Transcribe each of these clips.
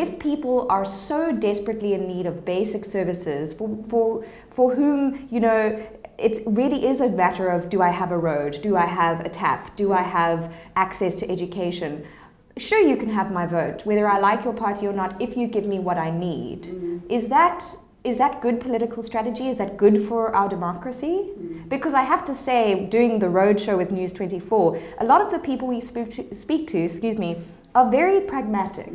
if people are so desperately in need of basic services for whom, you know, it really is a matter of, do I have a road? Do I have a tap? Do I have access to education? Sure, you can have my vote, whether I like your party or not, if you give me what I need. Is that good political strategy? Is that good for our democracy? Because I have to say, doing the roadshow with News 24, a lot of the people we speak to, are very pragmatic.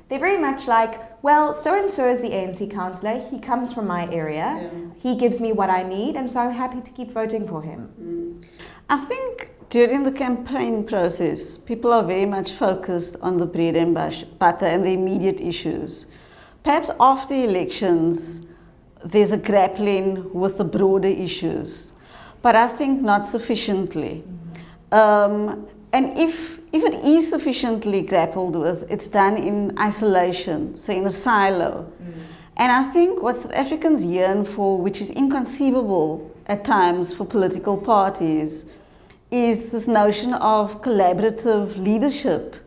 They're very much like, well, so-and-so is the ANC councillor, he comes from my area, he gives me what I need, and so I'm happy to keep voting for him. I think during the campaign process, people are very much focused on the bread and butter and the immediate issues. Perhaps after elections, there's a grappling with the broader issues, but I think not sufficiently. And if it is sufficiently grappled with, it's done in isolation, so in a silo. And I think what South Africans yearn for, which is inconceivable at times for political parties, is this notion of collaborative leadership.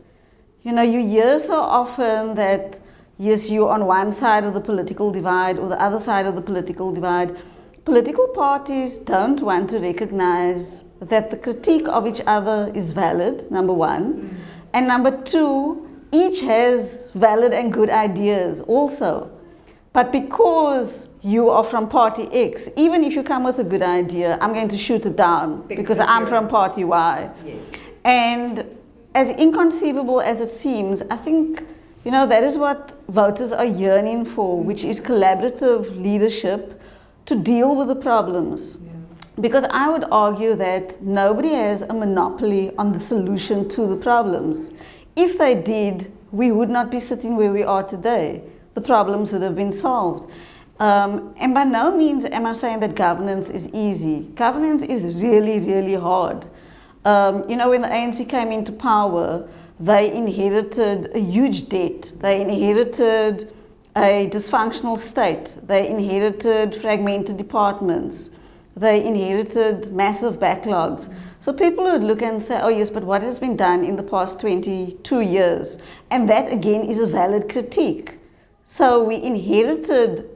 You know, you hear so often that, yes, you're on one side of the political divide or the other side of the political divide. Political parties don't want to recognize that the critique of each other is valid, number one. And number two, each has valid and good ideas also. But because you are from party X, even if you come with a good idea, I'm going to shoot it down because I'm from party Y. Yes. And as inconceivable as it seems, I think, you know, that is what voters are yearning for, which is collaborative leadership to deal with the problems. Because I would argue that nobody has a monopoly on the solution to the problems. If they did, we would not be sitting where we are today. The problems would have been solved. And by no means am I saying that governance is easy. Governance is really, really hard. You know, when the ANC came into power, they inherited a huge debt. They inherited a dysfunctional state. They inherited fragmented departments. They inherited massive backlogs. So people would look and say, oh yes, but what has been done in the past 22 years? And that again is a valid critique. So we inherited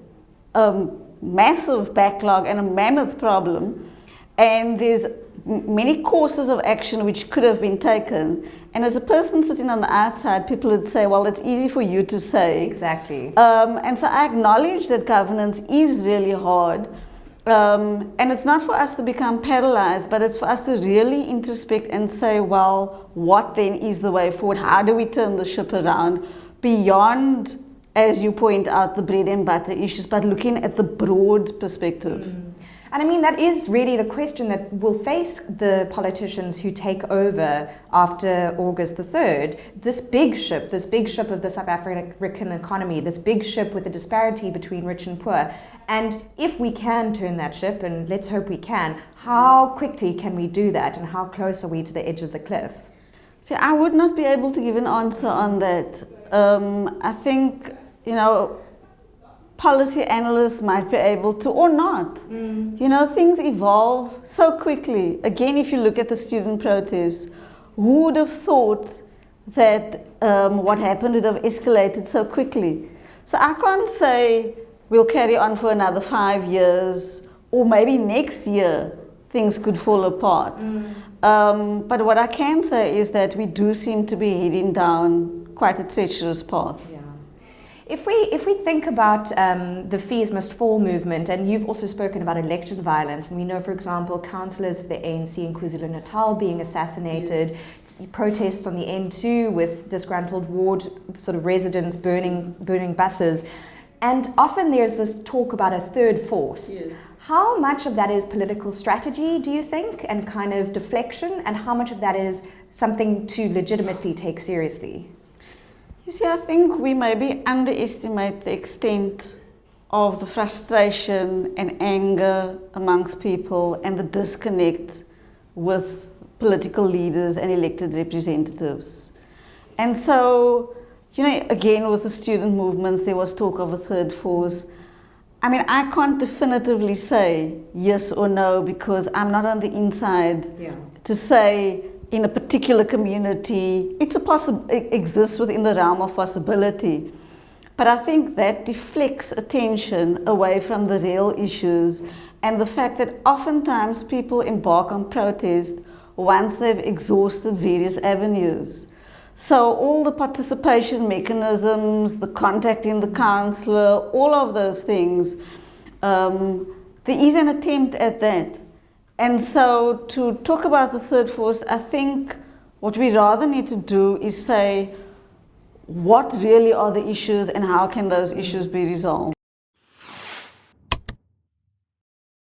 a massive backlog and a mammoth problem, and there's many courses of action which could have been taken. And as a person sitting on the outside, people would say, well, it's easy for you to say. Exactly. And so I acknowledge that governance is really hard. And it's not for us to become paralyzed, but it's for us to really introspect and say, well, what then is the way forward? How do we turn the ship around beyond, as you point out, the bread and butter issues, but looking at the broad perspective? And I mean, that is really the question that will face the politicians who take over after August the 3rd. This big ship of the South African economy, this big ship with the disparity between rich and poor. And if we can turn that ship, and let's hope we can, how quickly can we do that, and how close are we to the edge of the cliff? See, I would not be able to give an answer on that. I think, you know, policy analysts might be able to, or not. You know, things evolve so quickly. Again, if you look at the student protests, who would have thought that what happened would have escalated so quickly? So I can't say we'll carry on for another 5 years, or maybe next year things could fall apart. But what I can say is that we do seem to be heading down quite a treacherous path. If we think about the Fees Must Fall movement, and you've also spoken about election violence, and we know, for example, councillors of the ANC in KwaZulu-Natal being assassinated, protests on the N2 with disgruntled ward sort of residents burning buses, and often there's this talk about a third force. How much of that is political strategy, do you think, and kind of deflection, and how much of that is something to legitimately take seriously? You see, I think we maybe underestimate the extent of the frustration and anger amongst people and the disconnect with political leaders and elected representatives. And so, you know, again, with the student movements, there was talk of a third force. I mean, I can't definitively say yes or no because I'm not on the inside to say in a particular community, it exists within the realm of possibility. But I think that deflects attention away from the real issues and the fact that oftentimes people embark on protest once they've exhausted various avenues. So all the participation mechanisms, the contacting the counsellor, all of those things, there is an attempt at that. And so to talk about the third force, I think what we rather need to do is say, what really are the issues and how can those issues be resolved?